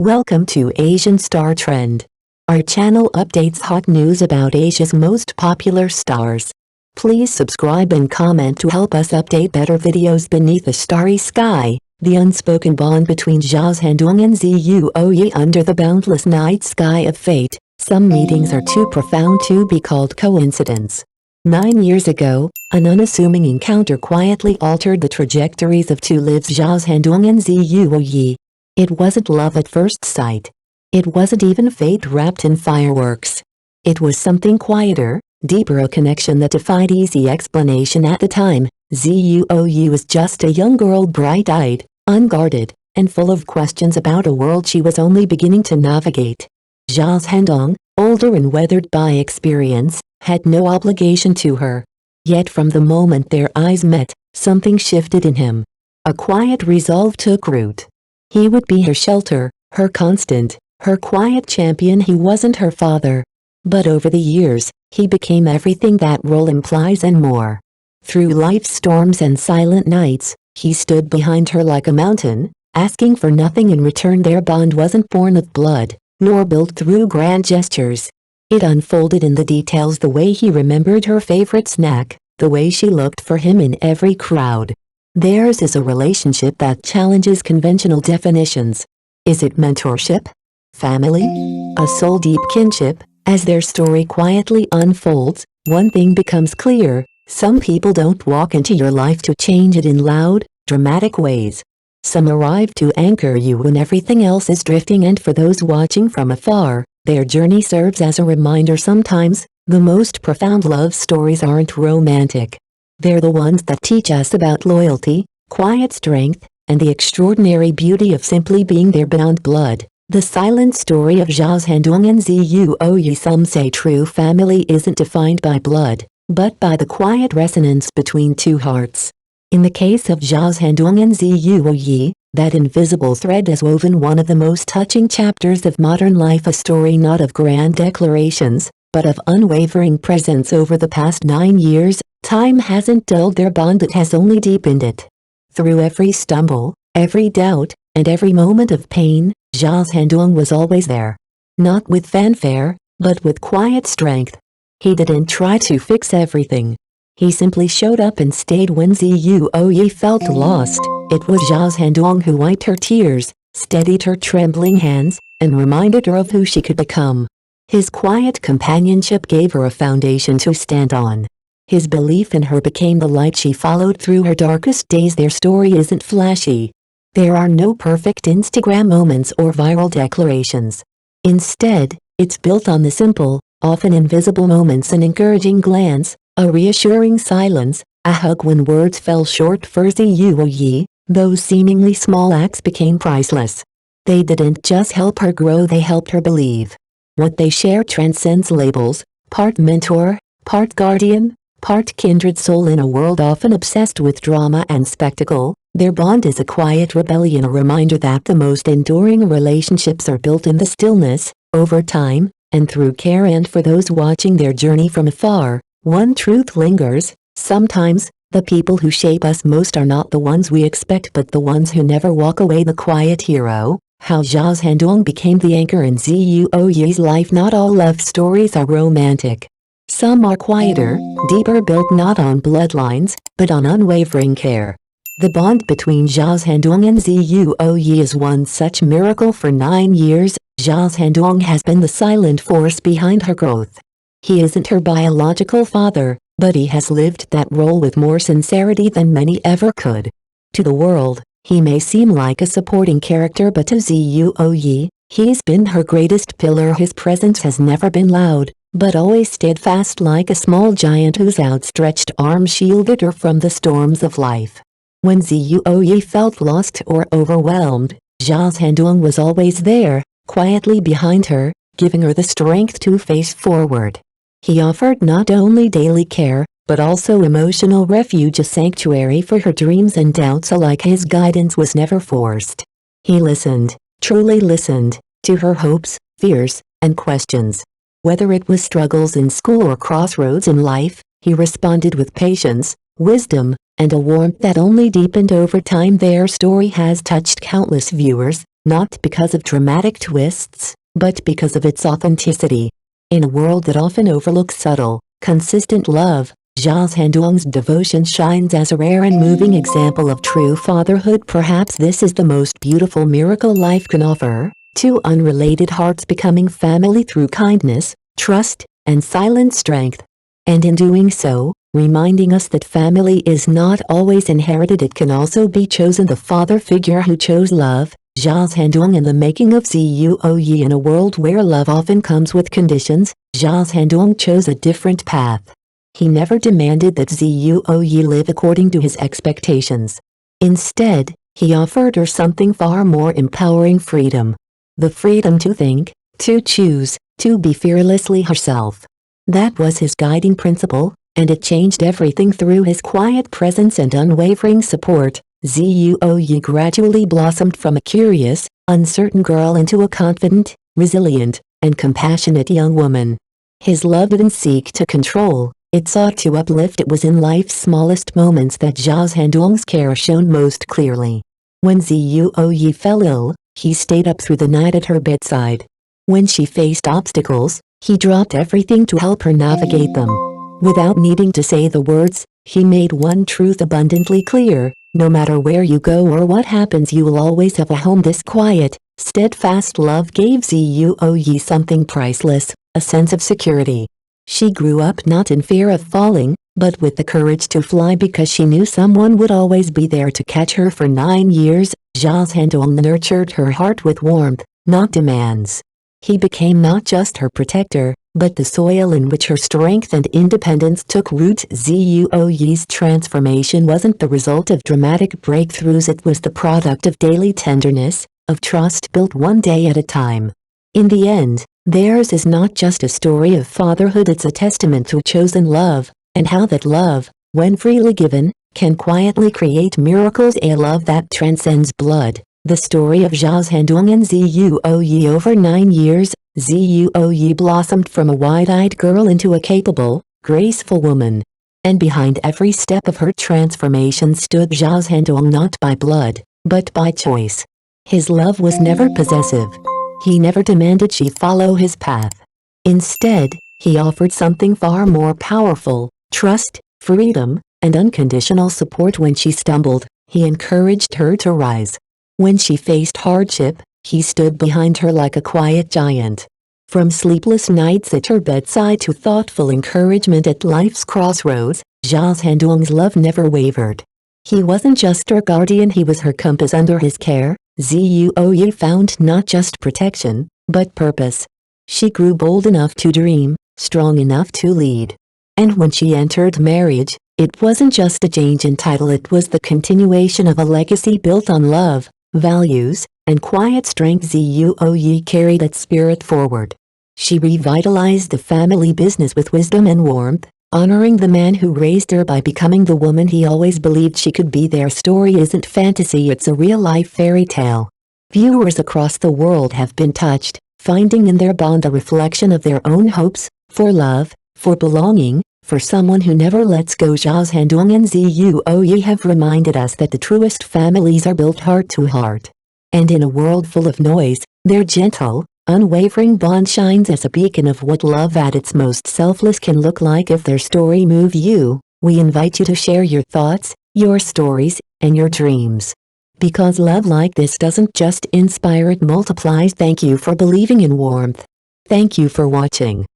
Welcome to Asian Star Trend. Our channel updates hot news about Asia's most popular stars. Please subscribe and comment to help us update better videos. Beneath a starry sky, the unspoken bond between Zhao Zhendong and Zhao Yi. Under the boundless night sky of fate, some meetings are too profound to be called coincidence. 9 years ago, an unassuming encounter quietly altered the trajectories of two lives: Zhao Zhendong and Zhao Yi. It wasn't love at first sight. It wasn't even fate wrapped in fireworks. It was something quieter, deeper, a connection that defied easy explanation at the time. Zhao Yi was just a young girl, bright-eyed, unguarded, and full of questions about a world she was only beginning to navigate. Zhao Zhendong, older and weathered by experience, had no obligation to her. Yet from the moment their eyes met, something shifted in him. A quiet resolve took root. He would be her shelter, her constant, her quiet champion. He wasn't her father. But over the years, he became everything that role implies and more. Through life's storms and silent nights, he stood behind her like a mountain, asking for nothing in return. Their bond wasn't born of blood, nor built through grand gestures. It unfolded in the details: the way he remembered her favorite snack, the way she looked for him in every crowd. Theirs is a relationship that challenges conventional definitions. Is it mentorship? Family? A soul-deep kinship? As their story quietly unfolds, one thing becomes clear: some people don't walk into your life to change it in loud, dramatic ways. Some arrive to anchor you when everything else is drifting, and for those watching from afar, their journey serves as a reminder. Sometimes, the most profound love stories aren't romantic. They're the ones that teach us about loyalty, quiet strength, and the extraordinary beauty of simply being there beyond blood. The silent story of Zhao Zhendong and Zhao Yi. Some say true family isn't defined by blood, but by the quiet resonance between two hearts. In the case of Zhao Zhendong and Zhao Yi, that invisible thread has woven one of the most touching chapters of modern life, a story not of grand declarations, but of unwavering presence. Over the past 9 years, time hasn't dulled their bond, it has only deepened it. Through every stumble, every doubt, and every moment of pain, Zhao Zhendong was always there. Not with fanfare, but with quiet strength. He didn't try to fix everything. He simply showed up and stayed when Zhao Yi felt lost. It was Zhao Zhendong who wiped her tears, steadied her trembling hands, and reminded her of who she could become. His quiet companionship gave her a foundation to stand on. His belief in her became the light she followed through her darkest days. Their story isn't flashy. There are no perfect Instagram moments or viral declarations. Instead, it's built on the simple, often invisible moments: an encouraging glance, a reassuring silence, a hug when words fell short. For Zhao Yi, those seemingly small acts became priceless. They didn't just help her grow, they helped her believe. What they share transcends labels: part mentor, part guardian, part kindred soul. In a world often obsessed with drama and spectacle, their bond is a quiet rebellion, a reminder that the most enduring relationships are built in the stillness, over time, and through care. And for those watching their journey from afar, one truth lingers: sometimes, the people who shape us most are not the ones we expect, but the ones who never walk away. The quiet hero. How Zhao Zhendong became the anchor in Zhao Yi's life. Not all love stories are romantic. Some are quieter, deeper, built not on bloodlines, but on unwavering care. The bond between Zhao Zhendong and Zhao Yi is one such miracle. For 9 years, Zhao Zhendong has been the silent force behind her growth. He isn't her biological father, but he has lived that role with more sincerity than many ever could. To the world, he may seem like a supporting character, but to Zhao Yi, he's been her greatest pillar. His presence has never been loud, but always steadfast, like a small giant whose outstretched arm shielded her from the storms of life. When Zhao Yi felt lost or overwhelmed, Zhao Zhendong was always there, quietly behind her, giving her the strength to face forward. He offered not only daily care, but also emotional refuge, a sanctuary for her dreams and doubts alike. His guidance was never forced. He listened, truly listened, to her hopes, fears, and questions. Whether it was struggles in school or crossroads in life, he responded with patience, wisdom, and a warmth that only deepened over time. Their story has touched countless viewers, not because of dramatic twists, but because of its authenticity. In a world that often overlooks subtle, consistent love, Zhao Zhendong's devotion shines as a rare and moving example of true fatherhood. Perhaps this is the most beautiful miracle life can offer, two unrelated hearts becoming family through kindness, trust, and silent strength. And in doing so, reminding us that family is not always inherited, it can also be chosen. The father figure who chose love, Zhao Zhendong. In the making of Zuoyi. In a world where love often comes with conditions, Zhao Zhendong chose a different path. He never demanded that Zuoyi live according to his expectations. Instead, he offered her something far more empowering: freedom. The freedom to think, to choose, to be fearlessly herself. That was his guiding principle, and it changed everything. Through his quiet presence and unwavering support, Zuoyi gradually blossomed from a curious, uncertain girl into a confident, resilient, and compassionate young woman. His love didn't seek to control, it sought to uplift. It was in life's smallest moments that Zhao Zhendong's care shone most clearly. When Zuoyi fell ill, he stayed up through the night at her bedside. When she faced obstacles, he dropped everything to help her navigate them. Without needing to say the words, he made one truth abundantly clear: no matter where you go or what happens, you will always have a home. This quiet, steadfast love gave Zuoyi something priceless, a sense of security. She grew up not in fear of falling, but with the courage to fly, because she knew someone would always be there to catch her. For 9 years, Zhao Zhendong nurtured her heart with warmth, not demands. He became not just her protector, but the soil in which her strength and independence took root. Zuoyi's transformation wasn't the result of dramatic breakthroughs, it was the product of daily tenderness, of trust built one day at a time. In the end, theirs is not just a story of fatherhood, it's a testament to chosen love, and how that love, when freely given, can quietly create miracles. A love that transcends blood. The story of Zhao Zhendong and Zuoyi. Over 9 years, Zuoyi blossomed from a wide-eyed girl into a capable, graceful woman. And behind every step of her transformation stood Zhao Zhendong, not by blood, but by choice. His love was never possessive. He never demanded she follow his path. Instead, he offered something far more powerful: trust, freedom, and unconditional support. When she stumbled, he encouraged her to rise. When she faced hardship, he stood behind her like a quiet giant. From sleepless nights at her bedside to thoughtful encouragement at life's crossroads, Zhao Zhendong's love never wavered. He wasn't just her guardian, he was her compass. Under his care, Zuoyi found not just protection, but purpose. She grew bold enough to dream, strong enough to lead. And when she entered marriage, it wasn't just a change in title, it was the continuation of a legacy built on love, values, and quiet strength. Zuoyi carried that spirit forward. She revitalized the family business with wisdom and warmth, honoring the man who raised her by becoming the woman he always believed she could be. Their story isn't fantasy, it's a real-life fairy tale. Viewers across the world have been touched, finding in their bond a reflection of their own hopes, for love, for belonging, for someone who never lets go. Zhao Zhendong and Zuoyi have reminded us that the truest families are built heart to heart. And in a world full of noise, their gentle, unwavering bond shines as a beacon of what love at its most selfless can look like. If their story moved you, we invite you to share your thoughts, your stories, and your dreams. Because love like this doesn't just inspire, it multiplies. Thank you for believing in warmth. Thank you for watching.